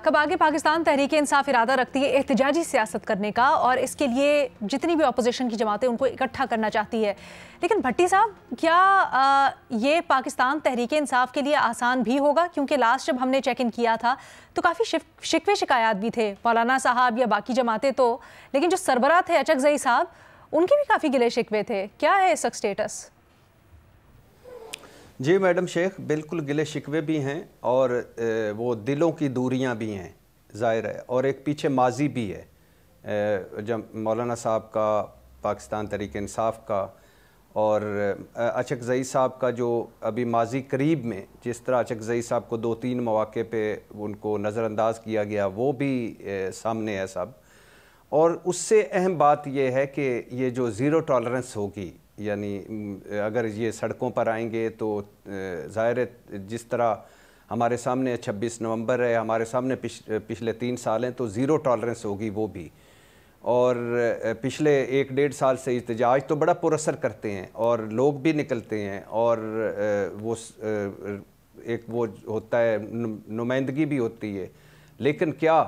कब आगे पाकिस्तान तहरीक इंसाफ इरादा रखती है एहतजाजी सियासत करने का और इसके लिए जितनी भी अपोजिशन की जमातें उनको इकट्ठा करना चाहती है। लेकिन भट्टी साहब, क्या ये पाकिस्तान तहरीक इंसाफ के लिए आसान भी होगा? क्योंकि लास्ट जब हमने चेक इन किया था तो काफ़ी शिकवे शिकायत भी थे, मौलाना साहब या बाकी जमातें तो, लेकिन जो सरबराह थे अचकजई साहब, उनके भी काफ़ी गिले शिकवे थे। क्या है इसका स्टेटस? जी मैडम शेख, बिल्कुल गिले शिकवे भी हैं और वो दिलों की दूरियां भी हैं, ज़ाहिर है, और एक पीछे माजी भी है जब मौलाना साहब का, पाकिस्तान तहरीक इंसाफ का और अचकजई साहब का, जो अभी माजी करीब में जिस तरह अचकजई साहब को 2-3 मौके पे उनको नज़रअंदाज किया गया, वो भी सामने है सब। और उससे अहम बात यह है कि ये जो ज़ीरो टॉलरेंस होगी, यानी अगर ये सड़कों पर आएंगे तो ज़ाहिर है जिस तरह हमारे सामने 26 नवंबर है, हमारे सामने पिछले 3 साल हैं, तो ज़ीरो टॉलरेंस होगी वो भी। और पिछले 1-1.5 साल से एहतजाज तो बड़ा पुरअसर करते हैं और लोग भी निकलते हैं और वो एक वो होता है, नुमाइंदगी भी होती है, लेकिन क्या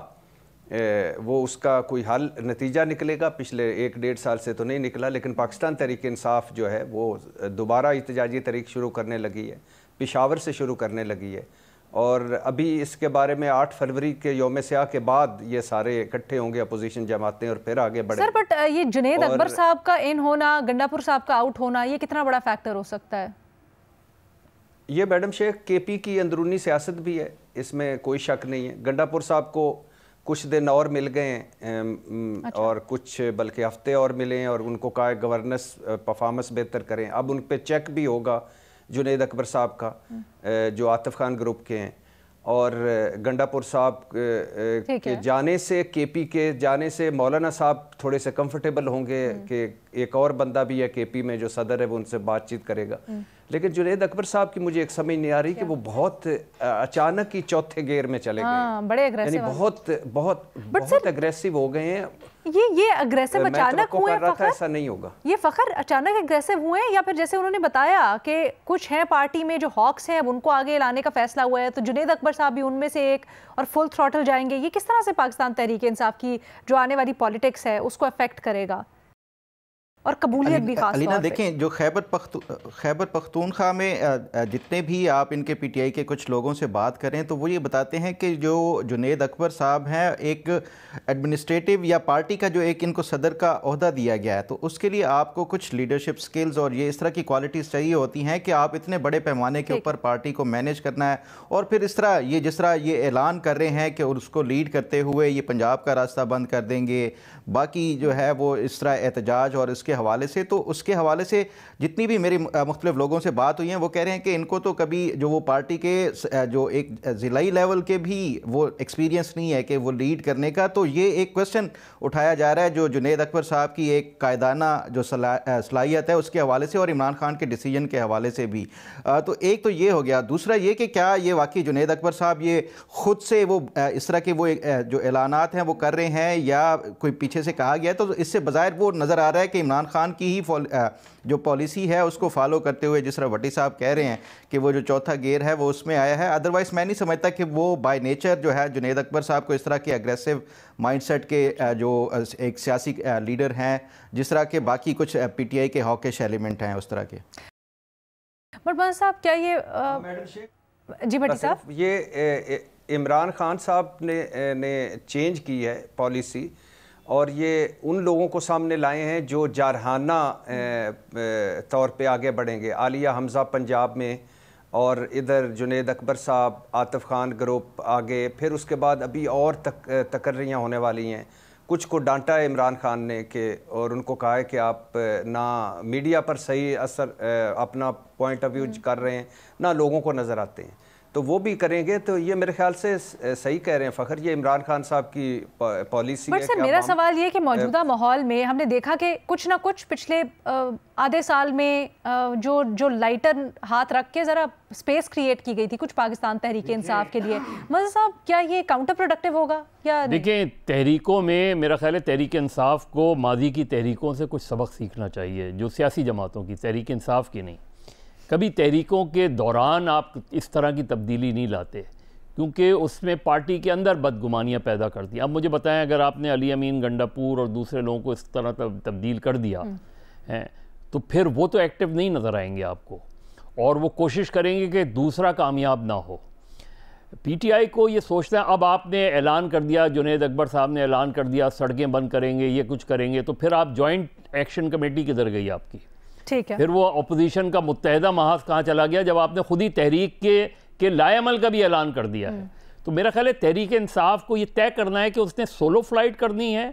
वो उसका कोई हल नतीजा निकलेगा? पिछले 1-1.5 साल से तो नहीं निकला, लेकिन पाकिस्तान तहरीक इंसाफ जो है वो दोबारा एहतजाजी तहरीक शुरू करने लगी है, पेशावर से शुरू करने लगी है। और अभी इसके बारे में 8 फरवरी के यौम स्याह के बाद ये सारे इकट्ठे होंगे अपोजिशन जमातें और फिर आगे बढ़े। सर, बट ये जुनेद अकबर साहब का इन होना, गंडापुर साहब का आउट होना, ये कितना बड़ा फैक्टर हो सकता है? ये मैडम शेख केपी की अंदरूनी सियासत भी है, इसमें कोई शक नहीं है। गंडापुर साहब को कुछ दिन और मिल गए हैं अच्छा। और कुछ बल्कि हफ्ते और मिले हैं और उनको कहा है गवर्नेंस परफॉर्मेंस बेहतर करें। अब उन पे चेक भी होगा जुनेद अकबर साहब का, जो आतिफ खान ग्रुप के हैं, और गंडापुर साहब के जाने से, केपी के जाने से मौलाना साहब थोड़े से कंफर्टेबल होंगे कि एक और बंदा भी है केपी में जो सदर है, वो उनसे बातचीत करेगा। लेकिन जुनेद अकबर साहब की मुझे एक समझ नहीं आ रही कि वो बहुत अचानक ही चौथे गेयर में चले गए, बड़े अग्रेसिव, यानी बहुत अग्रेसिव हो गए हैं। ये अग्रेसिव अचानक हुए? ऐसा नहीं होगा, ये फखर अचानक अग्रेसिव हुए या फिर जैसे उन्होंने बताया कि कुछ हैं पार्टी में जो हॉक्स हैं, अब उनको आगे लाने का फैसला हुआ है, तो जुनेद अकबर साहब भी उनमें से एक, और फुल थ्रॉटल जाएंगे? ये किस तरह से पाकिस्तान तहरीक इंसाफ की जो आने वाली पॉलिटिक्स है उसको अफेक्ट करेगा और कबूलियत भी खास अलीना देखें, जो खैबर पख्तूनख्वा में जितने भी आप इनके पीटीआई के कुछ लोगों से बात करें तो वो ये बताते हैं कि जो जुनेद अकबर साहब हैं, एक एडमिनिस्ट्रेटिव या पार्टी का जो एक इनको सदर का ओहदा दिया गया है, तो उसके लिए आपको कुछ लीडरशिप स्किल्स और ये इस तरह की क्वालिटीज़ चाहिए होती हैं कि आप इतने बड़े पैमाने के ऊपर पार्टी को मैनेज करना है। और फिर इस तरह ये जिस तरह ये ऐलान कर रहे हैं कि उसको लीड करते हुए ये पंजाब का रास्ता बंद कर देंगे, बाकी जो है वो इस तरह एहतजाज और इसके हवाले से, तो उसके हवाले से जितनी भी मेरी मुख्तलिफ लोगों से बात हुई है वो कह रहे हैं कि इनको तो कभी जो वो पार्टी के जो एक ज़िलाई लेवल के भी वो एक्सपीरियंस नहीं है कि वो लीड करने का। तो ये एक क्वेश्चन उठाया जा रहा है जो जुनेद अकबर साहब की एक कायदाना जो सलाहियत है उसके हवाले से और इमरान खान के डिसीजन के हवाले से भी। तो एक तो ये हो गया। दूसरा ये कि क्या ये वाकई जुनेद अकबर साहब ये खुद से वो इस तरह के वो जो ऐलानात हैं वो कर रहे हैं या कोई पीछे से कहा गया है? तो इससे बज़ाहिर वो नज़र आ रहा है कि इमरान खान की ही जो पॉलिसी है उसको फॉलो करते हुए, जिस तरह भट्टी साहब कह रहे हैं कि वो जो चौथा गेयर है वो उसमें आया है। अदरवाइज़ मैं नहीं समझता कि वो बाय नेचर जो है जुनेद अकबर साहब को इस तरह के अग्रेसिव माइंडसेट के जो एक सियासी लीडर हैं, जिस तरह के बाकी कुछ पीटीआई के हॉकिश एलिमेंट हैं उस तरह के। बट साहब, क्या ये जी भट्टी साहब, ये इमरान खान साहब ने चेंज की है पॉलिसी और ये उन लोगों को सामने लाए हैं जो जारहाना तौर पे आगे बढ़ेंगे। आलिया हमज़ा पंजाब में और इधर जुनेद अकबर साहब, आतिफ खान ग्रुप आगे, फिर उसके बाद अभी और तकर्रियाँ होने वाली हैं। कुछ को डांटा है इमरान खान ने कि, और उनको कहा है कि आप ना मीडिया पर सही असर अपना पॉइंट ऑफ व्यू कर रहे हैं, ना लोगों को नज़र आते हैं, तो वो भी करेंगे। तो ये मेरे ख्याल से सही कह रहे हैं फ़खर, ये इमरान खान साहब की पॉलिसी है। बट सर, मेरा सवाल ये कि मौजूदा माहौल में हमने देखा कि कुछ ना कुछ पिछले आधे साल में जो लाइटर हाथ रख के ज़रा स्पेस क्रिएट की गई थी कुछ पाकिस्तान तहरीक इंसाफ के लिए। मज़ा साहब, क्या ये काउंटर प्रोडक्टिव होगा या? देखिए, तहरीकों में मेरा ख्याल है तहरीक इंसाफ को माजी की तहरीकों से कुछ सबक सीखना चाहिए, जो सियासी जमातों की, तहरीक इंसाफ की नहीं। कभी तहरीकों के दौरान आप इस तरह की तब्दीली नहीं लाते, क्योंकि उसमें पार्टी के अंदर बदगुमानियाँ पैदा कर दी। अब मुझे बताएं, अगर आपने अली अमीन गंडापुर और दूसरे लोगों को इस तरह तब्दील कर दिया है तो फिर वो तो एक्टिव नहीं नज़र आएंगे आपको, और वो कोशिश करेंगे कि दूसरा कामयाब ना हो। पीटीआई को ये सोचता है, अब आपने ऐलान कर दिया, जुनैद अकबर साहब ने ऐलान कर दिया सड़कें बंद करेंगे, ये कुछ करेंगे, तो फिर आप जॉइंट एक्शन कमेटी किधर गई आपकी? ठीक है, फिर वो अपोजिशन का मुत्तहदा महाज कहाँ चला गया जब आपने खुद ही तहरीक के लाएअमल का भी ऐलान कर दिया है? तो मेरा ख्याल है तहरीक इंसाफ को ये तय करना है कि उसने सोलो फ्लाइट करनी है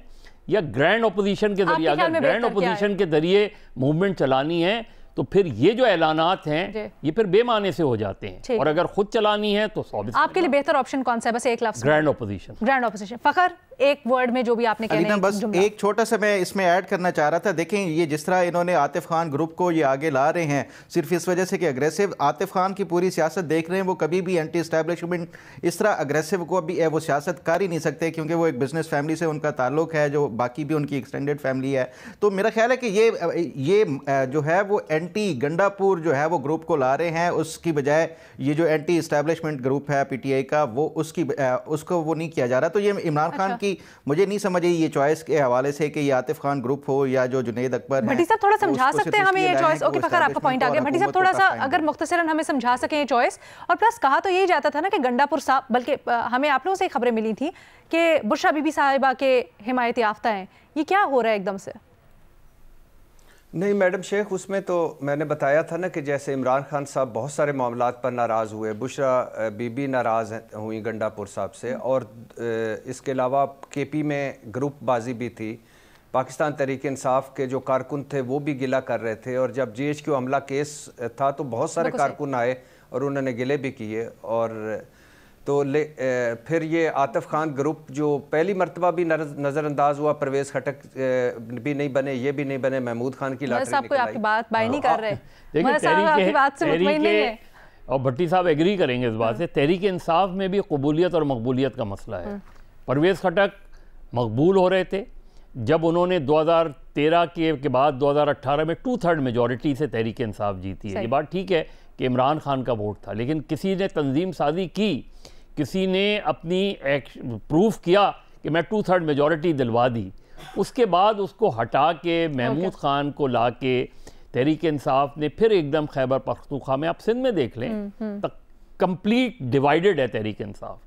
या ग्रैंड ओपोजिशन के जरिए। अगर ग्रैंड ओपोजिशन के जरिए मूवमेंट चलानी है तो फिर ये जो ऐलानात हैं ये फिर बेमाने से हो जाते हैं, और अगर खुद चलानी है तो आपके लिए बेहतर ऑप्शन कौन सा है? बस एक लफ्ज़, ग्रैंड ओपोजिशन। Grand opposition. फखर, एक वर्ड में जो भी आपने कहना है। बस एक छोटा सा मैं इसमें ऐड करना चाह रहा था। देखें, ये जिस तरह इन्होंने आतिफ खान ग्रुप को ये आगे ला रहे हैं सिर्फ इस वजह से कि अग्रेसिव आतिफ खान की पूरी सियासत देख रहे हैं, वो कभी भी एंटी एस्टैब्लिशमेंट इस तरह अग्रेसिव को भी वो सियासत कर ही नहीं सकते, क्योंकि वो एक बिजनेस फैमिली से उनका ताल्लुक है, जो बाकी भी उनकी एक्सटेंडेड फैमिली है। तो मेरा ख्याल है कि ये जो है वो एंटी गंडापुर जो है वो ग्रुप को ला रहे हैं, उसकी बजाय ये जो एंटी एस्टैब्लिशमेंट ग्रुप है पीटीआई का वो उसको वो नहीं किया जा रहा। तो ये इमरान खान की मुझे नहीं समझ आई ये चॉइस के हवाले से कि ये आतिफ खान ग्रुप हो या जो जुनैद अकबर। भट्टी साहब थोड़ा समझा सकते हैं हमें ये चॉइस? ओके फखर, आपका पॉइंट आ गया। भट्टी साहब थोड़ा सा अगर मुख्तसरन हमें समझा सकें ये चॉइस। और प्लस कहा तो यही जाता था ना कि गंडापुर साहब, बल्कि हमें आप लोगों से खबरें मिली थी कि बुशरा बीबी साहिबा के हिमायत याफ्ता हैं, ये क्या हो रहा है एकदम से? नहीं मैडम शेख, उसमें तो मैंने बताया था ना कि जैसे इमरान खान साहब बहुत सारे मामलात पर नाराज़ हुए, बुशरा बीबी नाराज़ हुई गंडापुर साहब से, और इसके अलावा केपी में ग्रुप बाजी भी थी। पाकिस्तान तहरीक इंसाफ के जो कारकुन थे वो भी गिला कर रहे थे, और जब GHQ हमला केस था तो बहुत सारे कारकुन आए और उन्होंने गिले भी किए। और तो फिर ये आतिफ खान ग्रुप जो पहली मरतबा भी नज़रअंदाज हुआ, परवेज़ खटक भी नहीं बने, ये भी नहीं बने, महमूद खान की लॉटरी निकल आई। आपकी बात बाय नहीं कर रहे, और भट्टी साहब एग्री करेंगे इस बात से, तहरीक इंसाफ में भी कबूलियत और मकबूलियत का मसला है। परवेज़ खटक मकबूल हो रहे थे जब उन्होंने 2013 के बाद 2018 में 2/3 मेजॉरिटी से तहरीक इंसाफ जीती है। ये बात ठीक है कि इमरान खान का वोट था, लेकिन किसी ने तंजीम साजी की, किसी ने अपनी प्रूफ किया कि मैं 2/3 मेजॉरिटी दिलवा दी, उसके बाद उसको हटा के महमूद खान को ला के तहरीक इंसाफ ने फिर एकदम खैबर पख्तूनख्वा में, आप सिंध में देख लें कंप्लीट डिवाइडेड है तहरीक इंसाफ।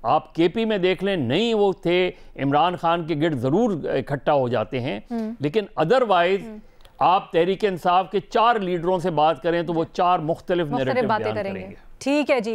आप केपी में देख लें, नहीं वो थे, इमरान खान के गिर्द ज़रूर इकट्ठा हो जाते हैं, लेकिन अदरवाइज आप तहरीक इंसाफ के 4 लीडरों से बात करें तो वो 4 मुख्तलिफ नैरेटिव बयान करेंगे। ठीक है जी।